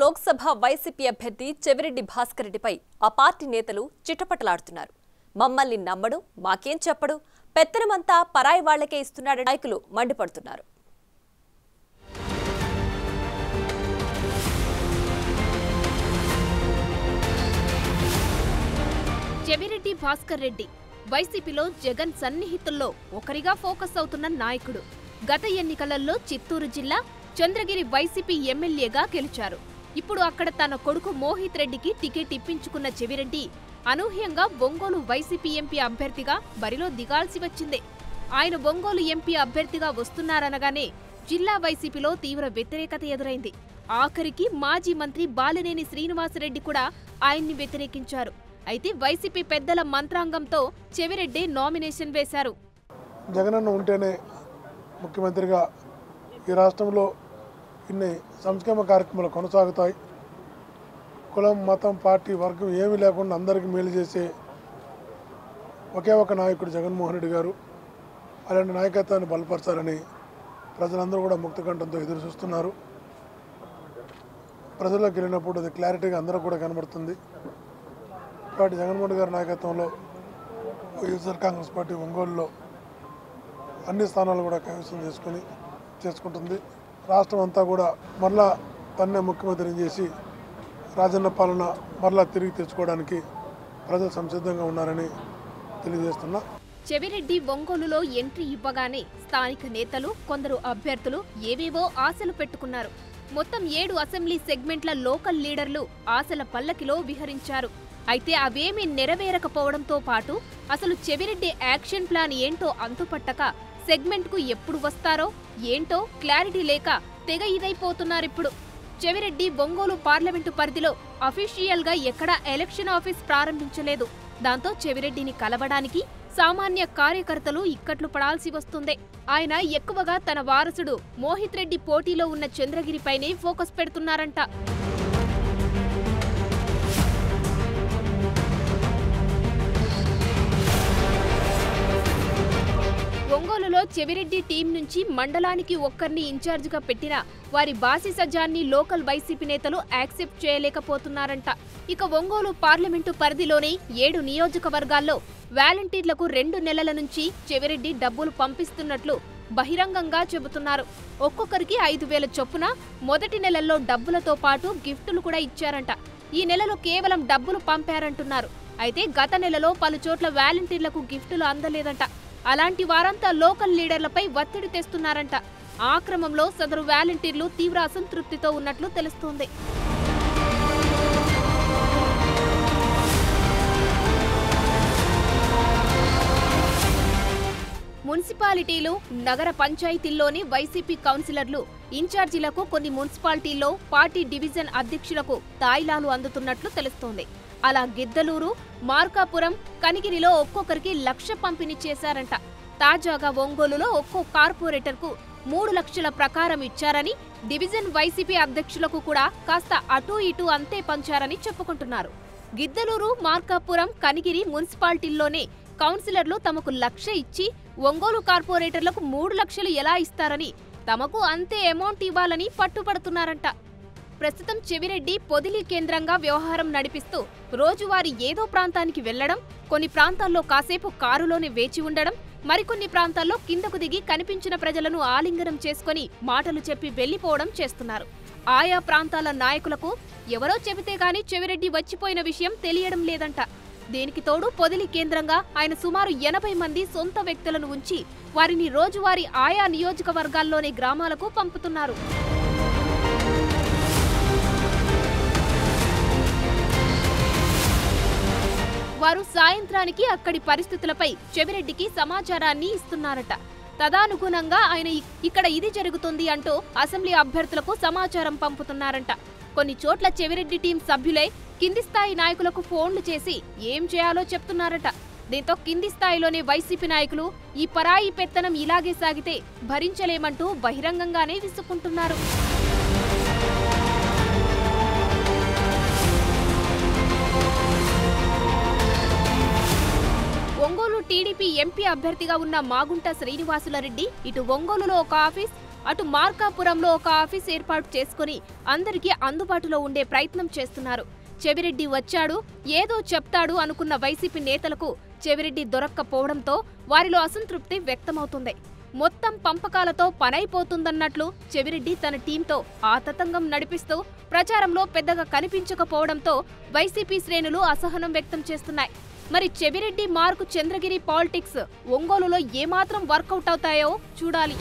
Lok Sabha YCP అభ్యర్థి చెవిరెడ్డి భాస్కర్ రెడ్డిపై ఆ పార్టీ నేతలు చిటపటలాడుతున్నారు. మమ్మల్ని నమ్మడు, మాకేం చెప్పడు, పెత్తనమంతా పరాయి వాళ్లకే ఇస్తున్నాడని నాయకులు మండిపడుతున్నారు. చెవిరెడ్డి భాస్కర్ రెడ్డి వైసీపీలో జగన్ సన్నిహితుల్లో ఒకరిగా ఫోకస్ అవుతున్న నాయకుడు. గత ఎన్నికలలో చిత్తూరు జిల్లా చంద్రగిరి వైసీపీ ఎమ్మెల్యేగా గెలిచారు. ఇప్పుడు అక్కడ తన కొడుకు మోహిత్ రెడ్డికి టికెట్ ఇప్పించుకున్న చెవిరెడ్డి అనూహ్యంగా ఒంగోలు వైసీపీ ఎంపీ అభ్యర్థిగా బరిలో దిగాల్సి వచ్చింది. ఆయన ఒంగోలు ఎంపీ అభ్యర్థిగా వస్తున్నారనగానే జిల్లా వైసీపీలో తీవ్ర వ్యతిరేకత ఎదురైంది. ఆఖరికి మాజీ మంత్రి బాలినేని శ్రీనివాసరెడ్డి కూడా ఆయన్ని వ్యతిరేకించారు. అయితే వైసీపీ పెద్దల మంత్రాంగంతో చెవిరెడ్డి నామినేషన్ వేశారు. జగనన్న ఉంటేనే ముఖ్యమంత్రిగా ఈ రాష్ట్రంలో ఇన్ని సంక్షేమ కార్యక్రమాలు కొనసాగుతాయి. కులం, మతం, పార్టీ, వర్గం ఏమీ లేకుండా అందరికీ మేలు చేసే ఒకే ఒక నాయకుడు జగన్మోహన్ రెడ్డి గారు. అలాంటి నాయకత్వాన్ని బలపరచాలని ప్రజలందరూ కూడా ముక్తకంఠంతో ఎదురు చూస్తున్నారు. ప్రజల్లోకి వెళ్ళినప్పుడు అది క్లారిటీగా అందరూ కూడా కనబడుతుంది. కాబట్టి జగన్మోహన్ గారి నాయకత్వంలో వైఎస్ఆర్ కాంగ్రెస్ పార్టీ ఒంగోలులో అన్ని స్థానాలు కూడా కైవసం చేసుకుంటుంది. రాష్ట్రం అంతా కూడా మరలా తన్నే ముఖ్యమంత్రిని చేసి రాజన్న పాలన మరలా తిరిగి తెచ్చుకోవడానికి ప్రజలు సంసిద్ధంగా ఉన్నారని తెలియజేస్తున్నా. చెవిరెడ్డి ఒంగోలులో ఎంట్రీ ఇవ్వగానే స్థానిక నేతలు, కొందరు అభ్యర్థులు ఏవేవో ఆశలు పెట్టుకున్నారు. మొత్తం 7 అసెంబ్లీ సెగ్మెంట్ల లోకల్ లీడర్లు ఆశల పల్లకిలో విహరించారు. అయితే అవేమీ నెరవేరకపోవడంతో పాటు అసలు చెవిరెడ్డి యాక్షన్ ప్లాన్ ఏంటో అంతుపట్టక సెగ్మెంట్కు ఎప్పుడు వస్తారో ఏంటో క్లారిటీ లేక తెగ ఇదైపోతున్నారిప్పుడు. చెవిరెడ్డి ఒంగోలు పార్లమెంటు పరిధిలో అఫీషియల్గా ఎక్కడా ఎలక్షన్ ఆఫీస్ ప్రారంభించలేదు. దాంతో చెవిరెడ్డిని కలవడానికి సామాన్య కార్యకర్తలు ఇక్కట్లు పడాల్సి వస్తుంది. ఆయన ఎక్కువగా తన వారసుడు మోహిత్ రెడ్డి పోటీలో ఉన్న చంద్రగిరిపైనే ఫోకస్ పెడుతున్నారంట. ఒంగోలులో చెవిరెడ్డి టీం నుంచి మండలానికి ఒక్కరిని ఇన్ఛార్జిగా పెట్టినా వారి బాసి సజ్జాన్ని లోకల్ వైసీపీ నేతలు యాక్సెప్ట్ చేయలేకపోతున్నారంట. ఇక ఒంగోలు పార్లమెంటు పరిధిలోని 7 నియోజకవర్గాల్లో వాలంటీర్లకు 2 నెలల నుంచి చెవిరెడ్డి డబ్బులు పంపిస్తున్నట్లు బహిరంగంగా చెబుతున్నారు. ఒక్కొక్కరికి 5,000 చొప్పున మొదటి నెలల్లో డబ్బులతో పాటు గిఫ్టులు కూడా ఇచ్చారంట. ఈ నెలలో కేవలం డబ్బులు పంపారంటున్నారు. అయితే గత నెలలో పలు చోట్ల వాలంటీర్లకు గిఫ్టులు అందలేదంట. అలాంటి వారంతా లోకల్ లీడర్లపై ఒత్తిడి తెస్తున్నారంట. ఆ క్రమంలో సదరు వాలంటీర్లు తీవ్ర అసంతృప్తితో ఉన్నట్లు తెలుస్తోంది. మున్సిపాలిటీలు, నగర పంచాయతీల్లోని వైసీపీ కౌన్సిలర్లు, ఇన్ఛార్జీలకు కొన్ని మున్సిపాలిటీల్లో పార్టీ డివిజన్ అధ్యక్షులకు తాయిలాలు అందుతున్నట్లు తెలుస్తోంది. అలా గిద్దలూరు, మార్కాపురం, కనిగిరిలో ఒక్కొక్కరికి 1,00,000 పంపిణీ చేశారంట. తాజాగా ఒంగోలులో ఒక్కో కార్పొరేటర్కు 3 లక్షల ప్రకారం ఇచ్చారని, డివిజన్ వైసీపీ అధ్యక్షులకు కూడా కాస్త అటూ ఇటూ అంతే పంచారని చెప్పుకుంటున్నారు. గిద్దలూరు, మార్కాపురం, కనిగిరి మున్సిపాలిటీల్లోనే కౌన్సిలర్లు తమకు 1,00,000 ఇచ్చి ఒంగోలు కార్పొరేటర్లకు 3 లక్షలు ఎలా ఇస్తారని, తమకు అంతే అమౌంట్ ఇవ్వాలని పట్టుపడుతున్నారంట. ప్రస్తుతం చెవిరెడ్డి పొదిలి కేంద్రంగా వ్యవహారం నడిపిస్తూ రోజువారీ ఏదో ప్రాంతానికి వెళ్లడం, కొన్ని ప్రాంతాల్లో కాసేపు కారులోనే వేచి ఉండడం, మరికొన్ని ప్రాంతాల్లో కిందకు దిగి కనిపించిన ప్రజలను ఆలింగనం చేసుకుని మాటలు చెప్పి వెళ్లిపోవడం చేస్తున్నారు. ఆయా ప్రాంతాల నాయకులకు ఎవరో చెబితే గాని చెవిరెడ్డి వచ్చిపోయిన విషయం తెలియడం లేదంట. దీనికి తోడు పొదిలి కేంద్రంగా ఆయన సుమారు 80 మంది సొంత వ్యక్తులను ఉంచి వారిని రోజువారీ ఆయా నియోజకవర్గాల్లోని గ్రామాలకు పంపుతున్నారు. వారు సాయంత్రానికి అక్కడి పరిస్థితులపై చెవిరెడ్డికి సమాచారాన్ని ఇస్తున్నారట. తదనుగుణంగా ఆయన ఇక్కడ ఇది జరుగుతుంది అంటూ అసెంబ్లీ అభ్యర్థులకు సమాచారం పంపుతున్నారంట. కొన్ని చోట్ల చెవిరెడ్డి టీం సభ్యులే కింది స్థాయి నాయకులకు ఫోన్లు చేసి ఏం చేయాలో చెప్తున్నారట. దీంతో కింది స్థాయిలోనే వైసీపీ నాయకులు ఈ పరాయి పెత్తనం ఇలాగే సాగితే భరించలేమంటూ బహిరంగంగానే విసుక్కుంటున్నారు. ఒంగోలు టీడీపీ ఎంపీ అభ్యర్థిగా ఉన్న మాగుంట శ్రీనివాసులరెడ్డి ఇటు ఒంగోలులో ఒక ఆఫీస్, అటు మార్కాపురంలో ఒక ఆఫీస్ ఏర్పాటు చేసుకుని అందరికీ అందుబాటులో ఉండే ప్రయత్నం చేస్తున్నారు. చెవిరెడ్డి వచ్చాడు, ఏదో చెప్తాడు అనుకున్న వైసీపీ నేతలకు చెవిరెడ్డి దొరక్కపోవడంతో వారిలో అసంతృప్తి వ్యక్తమవుతుంది. మొత్తం పంపకాలతో పనైపోతుందన్నట్లు చెవిరెడ్డి తన టీంతో ఆతతంగం నడిపిస్తూ ప్రచారంలో పెద్దగా కనిపించకపోవడంతో వైసీపీ శ్రేణులు అసహనం వ్యక్తం చేస్తున్నాయి. మరి చెవిరెడ్డి మార్కు చంద్రగిరి పాలిటిక్స్ ఒంగోలులో ఏమాత్రం వర్కౌట్ అవుతాయో చూడాలి.